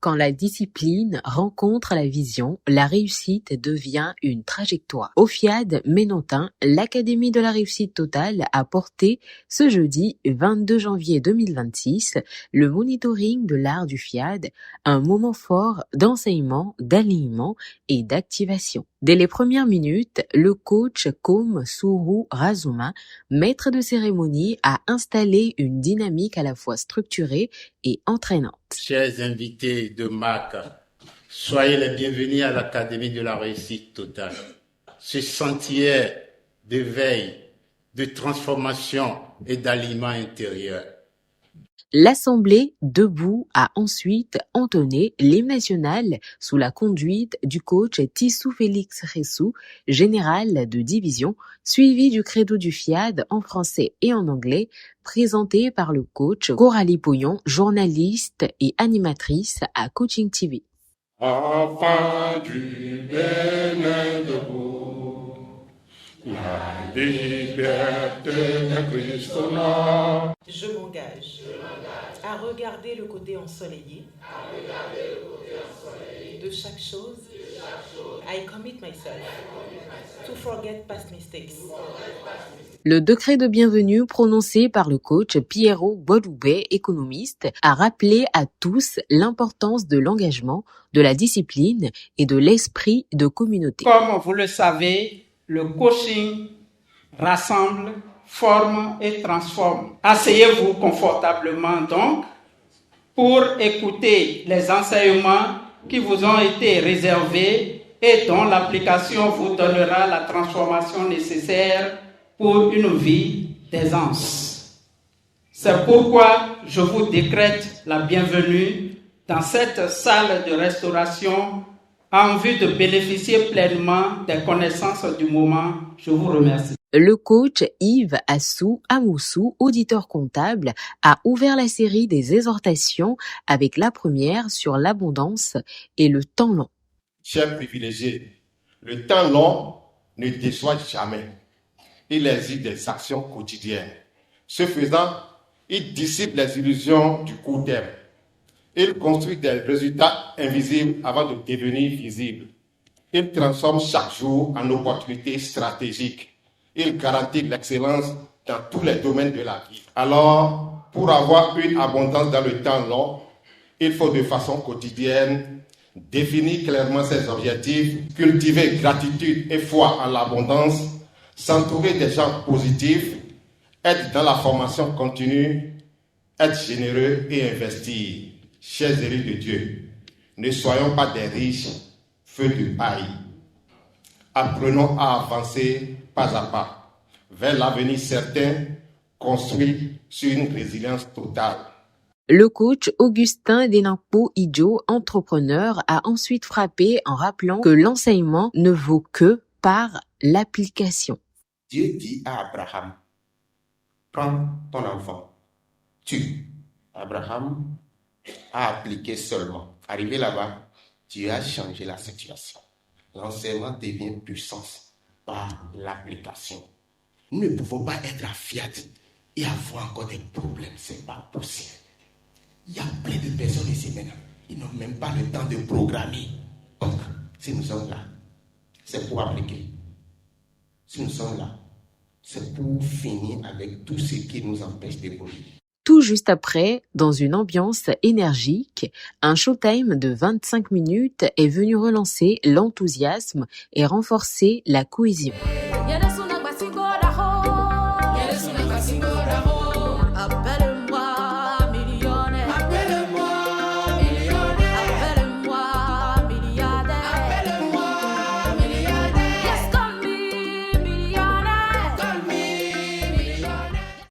Quand la discipline rencontre la vision, la réussite devient une trajectoire. Au FIAD Ménontin, l'Académie de la réussite totale a porté ce jeudi 22 janvier 2026 le monitoring de l'art du FIAD, un moment fort d'enseignement, d'alignement et d'activation. Dès les premières minutes, le coach Kom Suru Razuma, maître de cérémonie, a installé une dynamique à la fois structurée et entraînante. Chers invités de marque, soyez les bienvenus à l'Académie de la réussite totale. Ce sentier d'éveil, de transformation et d'alignement intérieur. L'Assemblée debout a ensuite entonné l'hymne national sous la conduite du coach Tissou Félix Ressou, général de division, suivi du credo du FIAD en français et en anglais, présenté par le coach Coralie Pouillon, journaliste et animatrice à Coaching TV. Afin du Bénin debout, la liberté de Christ. Je m'engage à regarder le côté ensoleillé de chaque chose. I commit myself to forget past mistakes. Le décret de bienvenue prononcé par le coach Pierrot Bodoubé, économiste, a rappelé à tous l'importance de l'engagement, de la discipline et de l'esprit de communauté. Comme vous le savez, le coaching rassemble, forme et transforme. Asseyez-vous confortablement donc pour écouter les enseignements qui vous ont été réservés et dont l'application vous donnera la transformation nécessaire pour une vie d'aisance. C'est pourquoi je vous décrète la bienvenue dans cette salle de restauration en vue de bénéficier pleinement des connaissances du moment. Je vous remercie. Le coach Yves Assou Amoussou, auditeur comptable, a ouvert la série des exhortations avec la première sur l'abondance et le temps long. Chers privilégiés, le temps long ne déçoit jamais. Il exige des actions quotidiennes. Ce faisant, il dissipe les illusions du court terme. Il construit des résultats invisibles avant de devenir visibles. Il transforme chaque jour en opportunité stratégique. Il garantit l'excellence dans tous les domaines de la vie. Alors, pour avoir une abondance dans le temps long, il faut de façon quotidienne définir clairement ses objectifs, cultiver gratitude et foi en l'abondance, s'entourer des gens positifs, être dans la formation continue, être généreux et investir. Chers élus de Dieu, ne soyons pas des riches, feux de paille. Apprenons à avancer pas à pas vers l'avenir certain, construit sur une résilience totale. Le coach Augustin Denampo Idjo, entrepreneur, a ensuite frappé en rappelant que l'enseignement ne vaut que par l'application. Dieu dit à Abraham, prends ton enfant, tue. Abraham a appliqué seulement. Arrivé là-bas, Dieu a changé la situation. L'enseignement devient puissance par l'application. Nous ne pouvons pas être à Fiat et avoir encore des problèmes. Ce n'est pas possible. Il y a plein de personnes ici maintenant. Ils n'ont même pas le temps de programmer. Donc, si nous sommes là, c'est pour appliquer. Si nous sommes là, c'est pour finir avec tout ce qui nous empêche d'évoluer. Tout juste après, dans une ambiance énergique, un showtime de 25 minutes est venu relancer l'enthousiasme et renforcer la cohésion.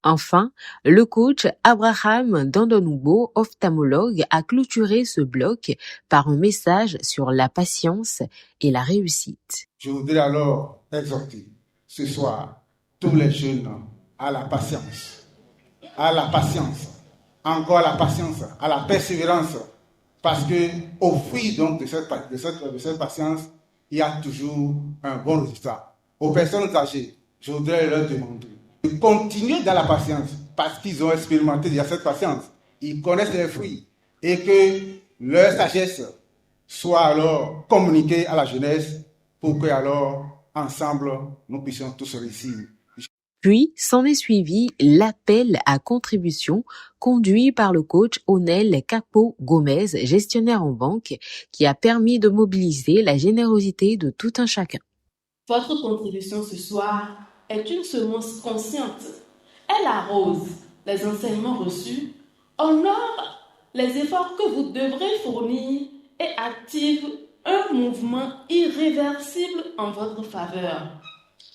Enfin, le coach Abraham Dandonoubo, ophtalmologue, a clôturé ce bloc par un message sur la patience et la réussite. Je voudrais alors exhorter ce soir tous les jeunes à la patience, encore la patience, à la persévérance, parce que au fruit donc de cette patience, il y a toujours un bon résultat. Aux personnes âgées, je voudrais leur demander de continuer dans la patience, parce qu'ils ont expérimenté déjà cette patience, ils connaissent les fruits, et que leur sagesse soit alors communiquée à la jeunesse pour que alors, ensemble, nous puissions tous réussir. Puis s'en est suivi l'appel à contribution conduit par le coach Onel Capo Gomez, gestionnaire en banque, qui a permis de mobiliser la générosité de tout un chacun. Votre contribution ce soir est une semence consciente. Elle arrose les enseignements reçus, honore les efforts que vous devrez fournir et active un mouvement irréversible en votre faveur.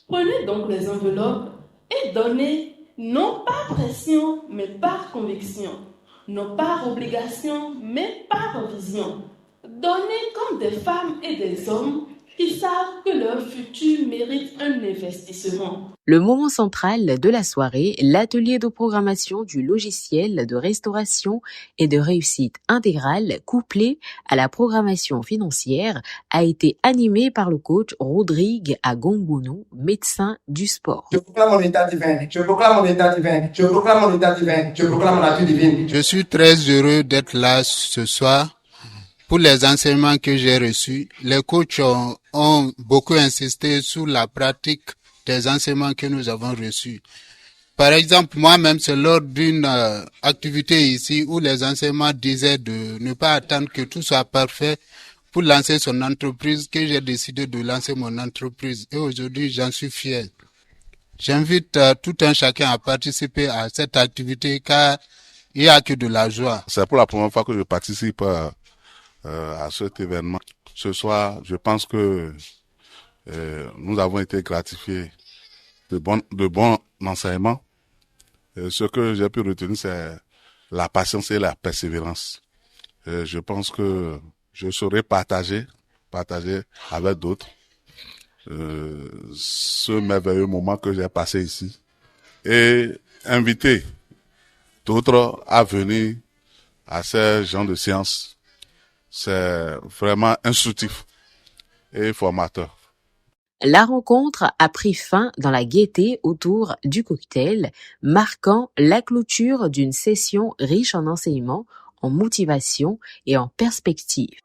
Prenez donc les enveloppes et donnez, non par pression, mais par conviction, non par obligation, mais par vision. Donnez comme des femmes et des hommes qui savent que leur futur mérite un investissement. Le moment central de la soirée, l'atelier de programmation du logiciel de restauration et de réussite intégrale couplé à la programmation financière, a été animé par le coach Rodrigue Agombono, médecin du sport. Je proclame mon état divin, je proclame mon état divin, je proclame mon état divin, je proclame mon nature divine. Je suis très heureux d'être là ce soir. Pour les enseignements que j'ai reçus, les coachs ont beaucoup insisté sur la pratique des enseignements que nous avons reçus. Par exemple, moi-même, c'est lors d'une activité ici où les enseignements disaient de ne pas attendre que tout soit parfait pour lancer son entreprise que j'ai décidé de lancer mon entreprise. Et aujourd'hui, j'en suis fier. J'invite tout un chacun à participer à cette activité car il n'y a que de la joie. C'est pour la première fois que je participe à cet événement. Ce soir, je pense que nous avons été gratifiés de bons enseignements. Ce que j'ai pu retenir, c'est la patience et la persévérance. Je pense que je saurais partager avec d'autres ce merveilleux moment que j'ai passé ici et inviter d'autres à venir à ces genres de séances. C'est vraiment instructif et formateur. La rencontre a pris fin dans la gaieté autour du cocktail, marquant la clôture d'une session riche en enseignements, en motivation et en perspective.